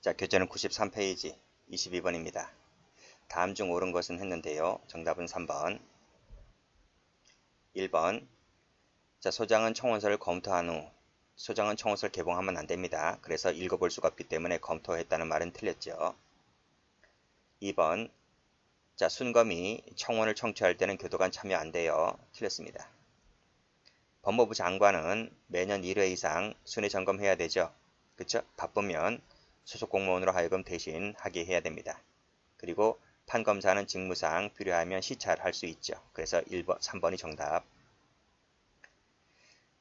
자, 교재는 93페이지 22번입니다. 다음 중 옳은 것은 했는데요. 정답은 3번. 1번. 자, 소장은 청원서를 검토한 후 소장은 청원서를 개봉하면 안 됩니다. 그래서 읽어볼 수가 없기 때문에 검토했다는 말은 틀렸죠. 2번. 자, 순검이 청원을 청취할 때는 교도관 참여 안 돼요. 틀렸습니다. 법무부 장관은 매년 1회 이상 순회 점검해야 되죠. 그쵸? 바쁘면 소속 공무원으로 하여금 대신 하게 해야 됩니다. 그리고 판검사는 직무상 필요하면 시찰할 수 있죠. 그래서 1번, 3번이 정답.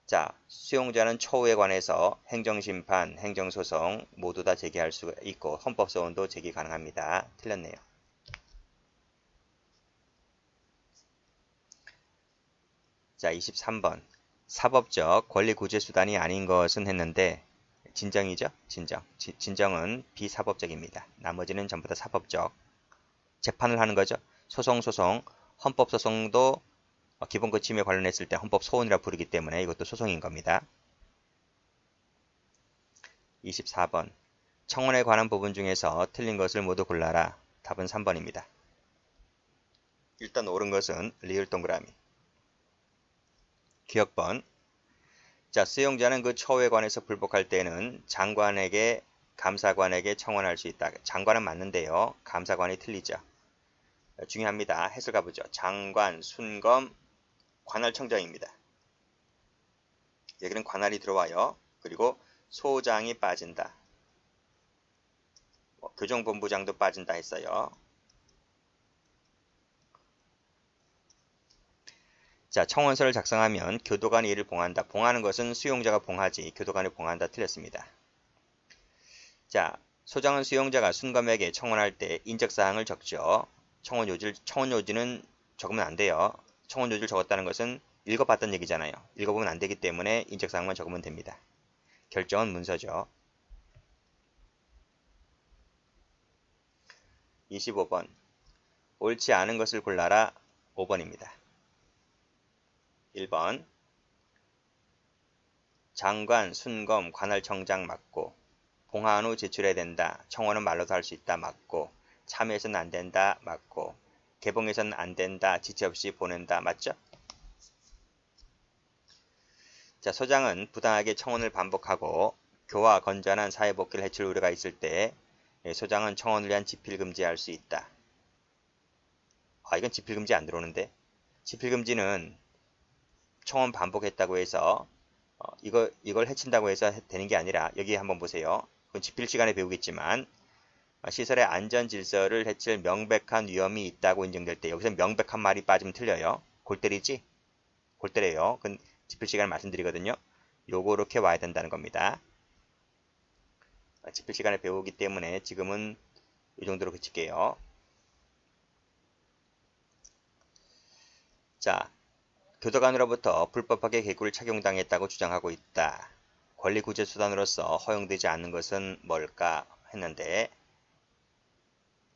자, 수용자는 처우에 관해서 행정심판, 행정소송 모두 다 제기할 수 있고 헌법소원도 제기 가능합니다. 틀렸네요. 자, 23번. 사법적 권리구제수단이 아닌 것은 했는데 진정이죠? 진정은 비사법적입니다. 나머지는 전부 다 사법적. 재판을 하는 거죠. 소송, 헌법소송도 기본권 침해 관련했을 때 헌법소원이라 부르기 때문에 이것도 소송인 겁니다. 24번. 청원에 관한 부분 중에서 틀린 것을 모두 골라라. 답은 3번입니다. 일단 옳은 것은 리을 동그라미. 기억번. 자, 수용자는 그 처우에 관해서 불복할 때는 장관에게, 감사관에게 청원할 수 있다. 장관은 맞는데요. 감사관이 틀리죠. 중요합니다. 해설 가보죠. 장관, 순검, 관할청장입니다. 여기는 관할이 들어와요. 그리고 소장이 빠진다. 교정본부장도 빠진다 했어요. 자, 청원서를 작성하면 교도관이 이를 봉한다. 봉하는 것은 수용자가 봉하지 교도관이 봉한다. 틀렸습니다. 자, 소장은 수용자가 순검에게 청원할 때 인적사항을 적죠. 청원 요지는 적으면 안 돼요. 청원 요지를 적었다는 것은 읽어봤던 얘기잖아요. 읽어보면 안 되기 때문에 인적사항만 적으면 됩니다. 결정은 문서죠. 25번. 옳지 않은 것을 골라라. 5번입니다. 1번. 장관, 순검, 관할청장 맞고 봉한 후 제출해야 된다. 청원은 말로도 할 수 있다. 맞고 참여해서는 안 된다. 맞고 개봉해서는 안 된다. 지체 없이 보낸다. 맞죠? 자, 소장은 부당하게 청원을 반복하고 교화 건전한 사회복귀를 해칠 우려가 있을 때 소장은 청원을 위한 집필금지할 수 있다. 이건 집필금지 안 들어오는데. 집필금지는 청원 반복했다고 해서 이걸 해친다고 해서 되는 게 아니라 여기 한번 보세요. 그건 집필 시간에 배우겠지만 시설의 안전 질서를 해칠 명백한 위험이 있다고 인정될 때 여기서 명백한 말이 빠지면 틀려요. 골 때리지? 골 때려요. 그건 집필 시간을 말씀드리거든요. 요렇게 와야 된다는 겁니다. 집필 시간에 배우기 때문에 지금은 이 정도로 그칠게요. 자, 교도관으로부터 불법하게 개구를 착용당했다고 주장하고 있다. 권리구제수단으로서 허용되지 않는 것은 뭘까 했는데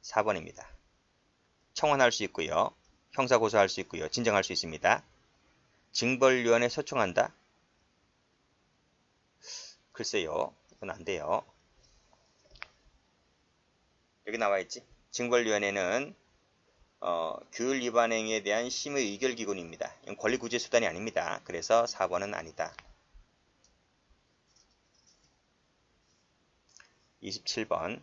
4번입니다. 청원할 수 있고요. 형사고소할 수 있고요. 진정할 수 있습니다. 징벌위원회 소청한다? 글쎄요. 이건 안 돼요. 여기 나와 있지. 징벌위원회는 규율 위반 행위에 대한 심의 의결 기구입니다. 이건 권리구제 수단이 아닙니다. 그래서 4번은 아니다. 27번.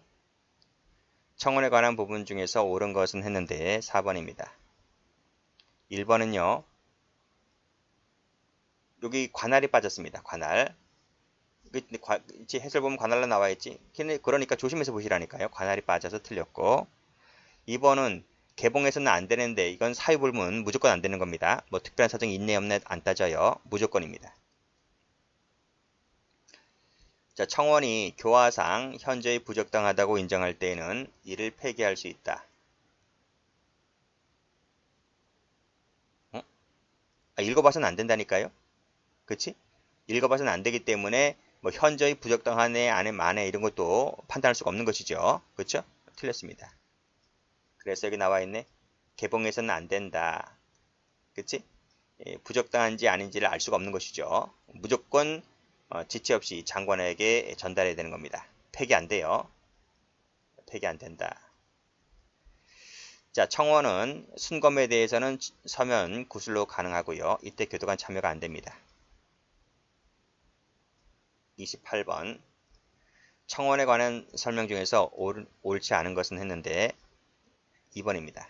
청원에 관한 부분 중에서 옳은 것은 했는데 4번입니다. 1번은요. 여기 관할이 빠졌습니다. 관할. 해설 보면 관할로 나와 있지. 그러니까 조심해서 보시라니까요. 관할이 빠져서 틀렸고. 2번은 개봉해서는 안 되는데 이건 사유불문 무조건 안 되는 겁니다. 뭐 특별한 사정이 있네 없네 안 따져요. 무조건입니다. 자, 청원이 교화상 현저히 부적당하다고 인정할 때에는 이를 폐기할 수 있다. 읽어봐서는 안 된다니까요. 그치? 읽어봐서는 안 되기 때문에 뭐 현저히 부적당하네 안에 만에 이런 것도 판단할 수가 없는 것이죠. 그렇죠? 틀렸습니다. 그래서 여기 나와 있네. 개봉해서는 안 된다. 그치? 부적당한지 아닌지를 알 수가 없는 것이죠. 무조건 지체 없이 장관에게 전달해야 되는 겁니다. 폐기 안 돼요. 폐기 안 된다. 자, 청원은 순검에 대해서는 서면 구술로 가능하고요. 이때 교도관 참여가 안 됩니다. 28번. 청원에 관한 설명 중에서 옳지 않은 것은 했는데 2번입니다.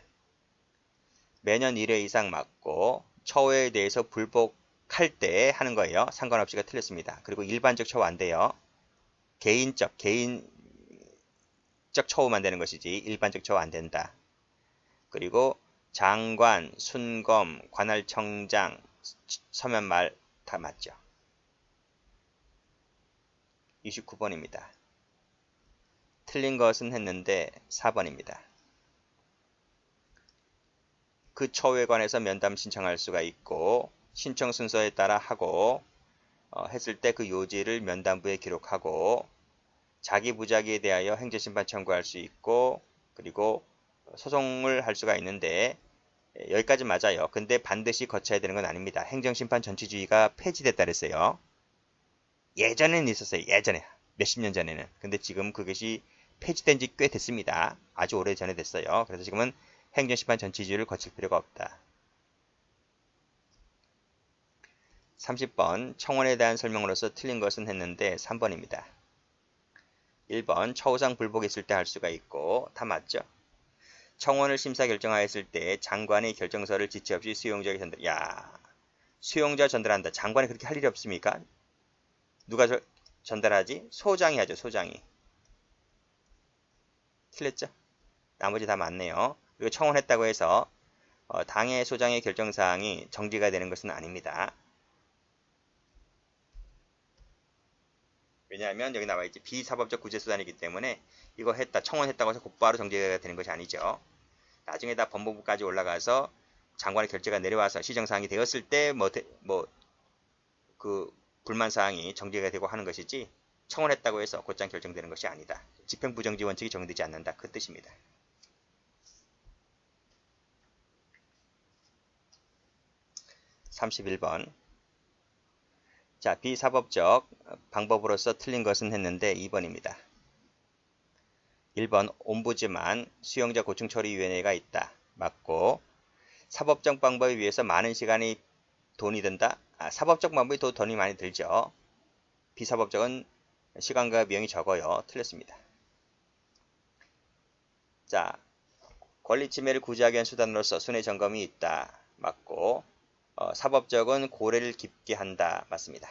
매년 1회 이상 맞고 처우에 대해서 불복할 때 하는 거예요. 상관없이가 틀렸습니다. 그리고 일반적 처우 안 돼요. 개인적 처우만 되는 것이지 일반적 처우 안 된다. 그리고 장관, 순검, 관할청장, 서면말 다 맞죠. 29번입니다. 틀린 것은 했는데 4번입니다. 그 처우에 관해서 면담 신청할 수가 있고 신청 순서에 따라 하고 했을 때 그 요지를 면담부에 기록하고 자기 부작위에 대하여 행정심판 청구할 수 있고 그리고 소송을 할 수가 있는데 여기까지 맞아요. 근데 반드시 거쳐야 되는 건 아닙니다. 행정심판 전치주의가 폐지됐다 그랬어요. 예전에는 있었어요. 예전에 몇십 년 전에는. 근데 지금 그것이 폐지된 지 꽤 됐습니다. 아주 오래 전에 됐어요. 그래서 지금은 행정심판 전치주의를 거칠 필요가 없다. 30번 청원에 대한 설명으로서 틀린 것은 했는데 3번입니다. 1번 처우상 불복이 있을 때 할 수가 있고 다 맞죠? 청원을 심사 결정하였을 때 장관이 결정서를 지체 없이 수용자에게 전달. 수용자 전달한다. 장관이 그렇게 할 일이 없습니까? 누가 전달하지? 소장이 하죠. 소장이. 틀렸죠? 나머지 다 맞네요. 그리고 청원했다고 해서 당의 소장의 결정사항이 정지가 되는 것은 아닙니다. 왜냐하면 여기 나와있지. 비사법적 구제수단이기 때문에 이거 했다. 청원했다고 해서 곧바로 정지가 되는 것이 아니죠. 나중에 다 법무부까지 올라가서 장관의 결재가 내려와서 시정사항이 되었을 때 그 불만사항이 정지가 되고 하는 것이지 청원했다고 해서 곧장 결정되는 것이 아니다. 집행부정지 원칙이 적용되지 않는다. 그 뜻입니다. 31번. 자, 비사법적 방법으로서 틀린 것은 했는데 2번입니다. 1번 옴부즈만 수용자 고충처리위원회가 있다. 맞고 사법적 방법에 비해서 많은 시간이 돈이 든다. 사법적 방법이 더 돈이 많이 들죠. 비사법적은 시간과 비용이 적어요. 틀렸습니다. 자, 권리침해를 구제하기 위한 수단으로서 순회 점검이 있다. 맞고 사법적은 고래를 깊게 한다. 맞습니다.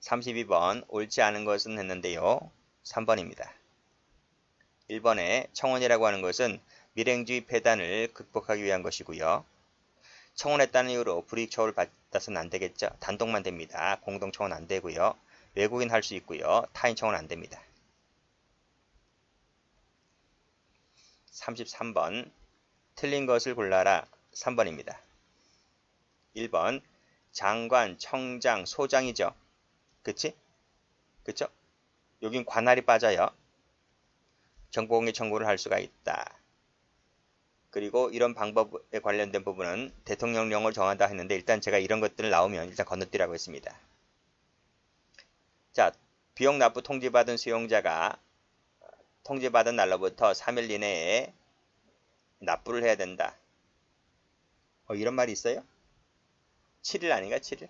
32번 옳지 않은 것은 했는데요. 3번입니다. 1번에 청원이라고 하는 것은 밀행주의 폐단을 극복하기 위한 것이고요. 청원했다는 이유로 불이익 처우를 받아서는 안 되겠죠. 단독만 됩니다. 공동 청원 안 되고요. 외국인 할 수 있고요. 타인 청원 안 됩니다. 33번 틀린 것을 골라라. 3번입니다. 1번 장관, 청장, 소장이죠. 그치? 그쵸? 여긴 관할이 빠져요. 정보공개 청구를 할 수가 있다. 그리고 이런 방법에 관련된 부분은 대통령령을 정한다 했는데 일단 제가 이런 것들을 나오면 일단 건너뛰라고 했습니다. 자, 비용 납부 통지받은 수용자가 통지받은 날로부터 3일 이내에 납부를 해야 된다. 이런 말이 있어요? 7일 아닌가? 7일?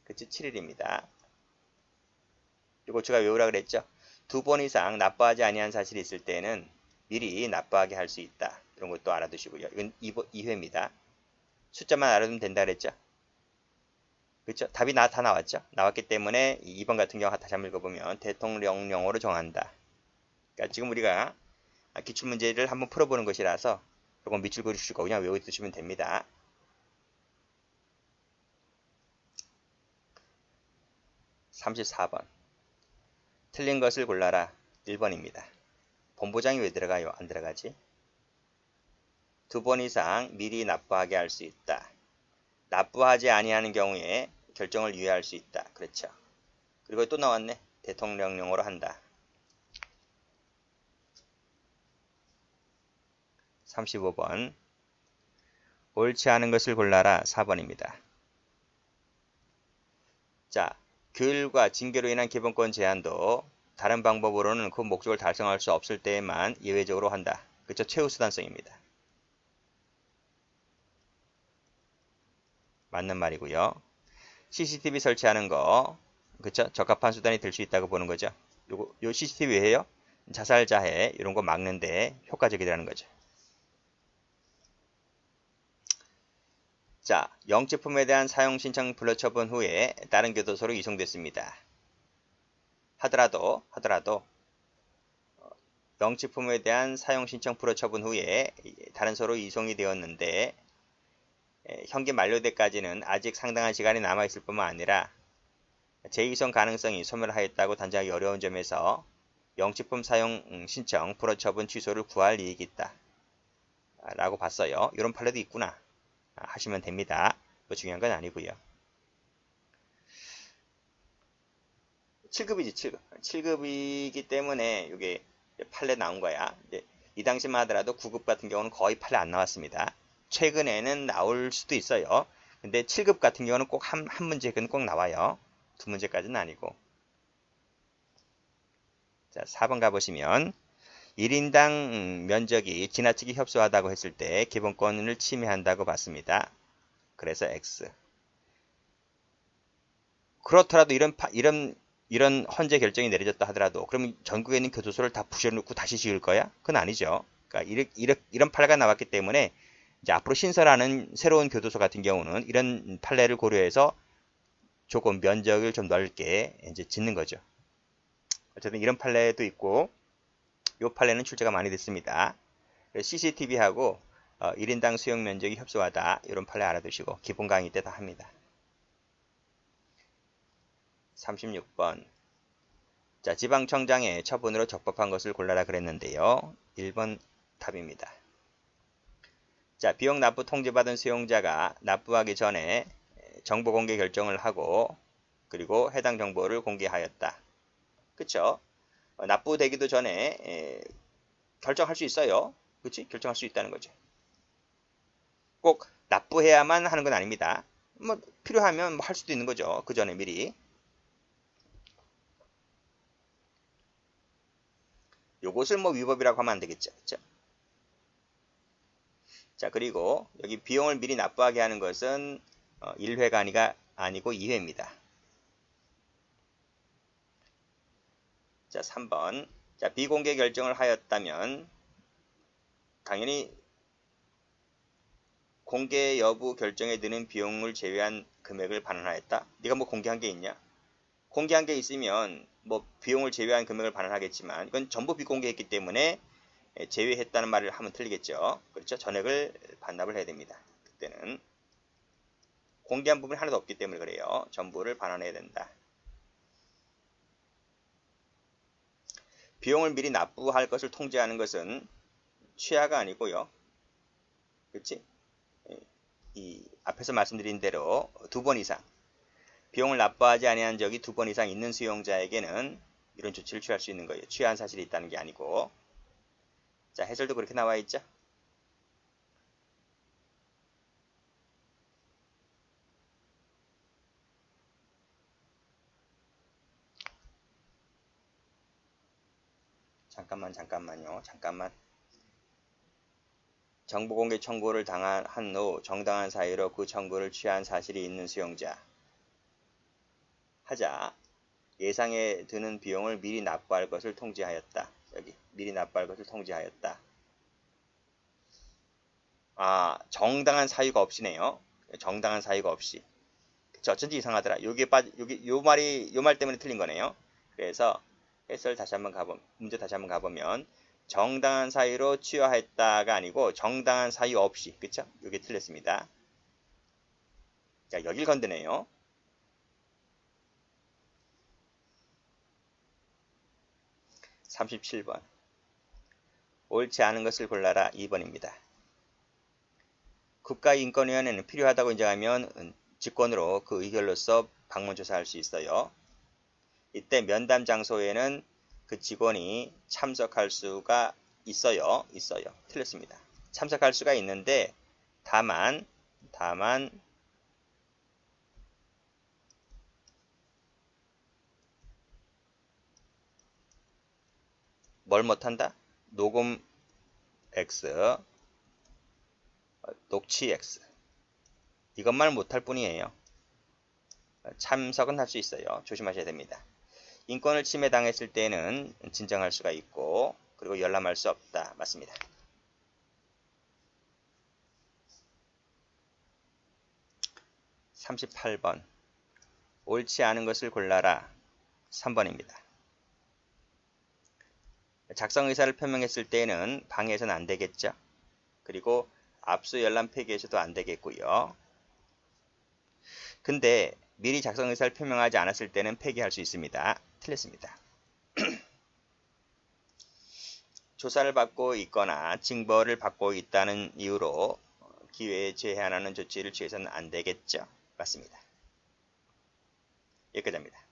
그치? 7일입니다. 그리고 제가 외우라 그랬죠? 2번 이상 납부하지 아니한 사실이 있을 때는 미리 납부하게 할 수 있다. 이런 것도 알아두시고요. 이건 2회입니다. 숫자만 알아두면 된다 그랬죠? 그렇죠? 답이 다 나왔죠? 나왔기 때문에 2번 같은 경우 다시 한번 읽어보면 대통령령으로 정한다. 그러니까 지금 우리가 기출문제를 한번 풀어보는 것이라서 조금 밑줄 그리시고 그냥 외워두시면 됩니다. 34번 틀린 것을 골라라. 1번입니다. 본부장이 왜 들어가요? 안 들어가지? 2번 이상 미리 납부하게 할 수 있다. 납부하지 아니하는 경우에 결정을 유예할 수 있다. 그렇죠. 그리고 또 나왔네. 대통령령으로 한다. 35번 옳지 않은 것을 골라라. 4번입니다. 자, 규율과 징계로 인한 기본권 제한도 다른 방법으로는 그 목적을 달성할 수 없을 때에만 예외적으로 한다. 그쵸? 최우수단성입니다. 맞는 말이고요. CCTV 설치하는 거, 그쵸? 적합한 수단이 될 수 있다고 보는 거죠. 요 CCTV 왜요? 자살, 자해 이런 거 막는데 효과적이라는 거죠. 자, 영제품에 대한 사용 신청 불허 처분 후에 다른 교도소로 이송됐습니다. 하더라도 영제품에 대한 사용 신청 불허 처분 후에 다른 소로 이송이 되었는데 형기 만료 때까지는 아직 상당한 시간이 남아 있을 뿐만 아니라 재이송 가능성이 소멸하였다고 단정하기 어려운 점에서 영제품 사용 신청 불허 처분 취소를 구할 이익이 있다 라고 봤어요. 이런 판례도 있구나 하시면 됩니다. 뭐 중요한 건 아니고요. 7급이지 7급. 7급이기 때문에 이게 판례 나온 거야. 이제 이 당시만 하더라도 9급 같은 경우는 거의 판례 안 나왔습니다. 최근에는 나올 수도 있어요. 근데 7급 같은 경우는 꼭 한 문제는 꼭 나와요. 두 문제까지는 아니고. 자, 4번 가보시면 1인당 면적이 지나치게 협소하다고 했을 때 기본권을 침해한다고 봤습니다. 그래서 X. 그렇더라도 이런 헌재 결정이 내려졌다 하더라도 그럼 전국에 있는 교도소를 다 부셔놓고 다시 지을 거야? 그건 아니죠. 그러니까 이런 판례가 나왔기 때문에 이제 앞으로 신설하는 새로운 교도소 같은 경우는 이런 판례를 고려해서 조금 면적을 좀 넓게 이제 짓는 거죠. 어쨌든 이런 판례도 있고 이 판례는 출제가 많이 됐습니다. CCTV하고 1인당 수용 면적이 협소하다 이런 판례 알아두시고 기본 강의 때 다 합니다. 36번. 자, 지방청장의 처분으로 적법한 것을 골라라 그랬는데요. 1번 답입니다. 자, 비용 납부 통지받은 수용자가 납부하기 전에 정보 공개 결정을 하고 그리고 해당 정보를 공개하였다. 그쵸? 납부되기도 전에 결정할 수 있어요. 그치? 결정할 수 있다는 거죠. 꼭 납부해야만 하는 건 아닙니다. 뭐 필요하면 뭐 할 수도 있는 거죠. 그 전에 미리. 요것을 뭐 위법이라고 하면 안 되겠죠. 그쵸? 자, 그리고 여기 비용을 미리 납부하게 하는 것은 1회가 아니고 2회입니다. 자, 3번. 자, 비공개 결정을 하였다면 당연히 공개 여부 결정에 드는 비용을 제외한 금액을 반환하였다. 네가 뭐 공개한 게 있냐? 공개한 게 있으면 뭐 비용을 제외한 금액을 반환하겠지만 이건 전부 비공개했기 때문에 제외했다는 말을 하면 틀리겠죠. 그렇죠? 전액을 반납을 해야 됩니다. 그때는 공개한 부분이 하나도 없기 때문에 그래요. 전부를 반환해야 된다. 비용을 미리 납부할 것을 통제하는 것은 취하가 아니고요. 그렇지? 이 앞에서 말씀드린 대로 2번 이상 비용을 납부하지 아니한 적이 2번 이상 있는 수용자에게는 이런 조치를 취할 수 있는 거예요. 취한 사실이 있다는 게 아니고. 자, 해설도 그렇게 나와 있죠. 잠깐만요. 정보공개 청구를 당한 후 정당한 사유로 그 청구를 취한 사실이 있는 수용자 하자. 예상에 드는 비용을 미리 납부할 것을 통지하였다. 여기 미리 납부할 것을 통지하였다. 아, 정당한 사유가 없이네요. 정당한 사유가 없이. 그쵸? 어쩐지 이상하더라. 요 말 때문에 틀린 거네요. 그래서 해설 다시 한번 문제 다시 한번 가보면 정당한 사유로 취하했다가 아니고 정당한 사유 없이. 그쵸? 요게 틀렸습니다. 자, 여길 건드네요. 37번. 옳지 않은 것을 골라라. 2번입니다. 국가인권위원회는 필요하다고 인정하면 직권으로 그 의결로서 방문조사할 수 있어요. 이때 면담 장소에는 그 직원이 참석할 수가 있어요. 틀렸습니다. 참석할 수가 있는데 다만 뭘 못한다? 녹음 X, 녹취 X. 이것만 못할 뿐이에요. 참석은 할 수 있어요. 조심하셔야 됩니다. 인권을 침해당했을 때는 진정할 수가 있고, 그리고 열람할 수 없다. 맞습니다. 38번. 옳지 않은 것을 골라라. 3번입니다. 작성 의사를 표명했을 때는 방해해서는 안 되겠죠. 그리고 압수 열람 폐기해서도 안 되겠고요. 근데 미리 작성 의사를 표명하지 않았을 때는 폐기할 수 있습니다. 틀렸습니다. 조사를 받고 있거나 징벌을 받고 있다는 이유로 기회에 제한하는 조치를 취해서는 안 되겠죠. 맞습니다. 여기까지입니다.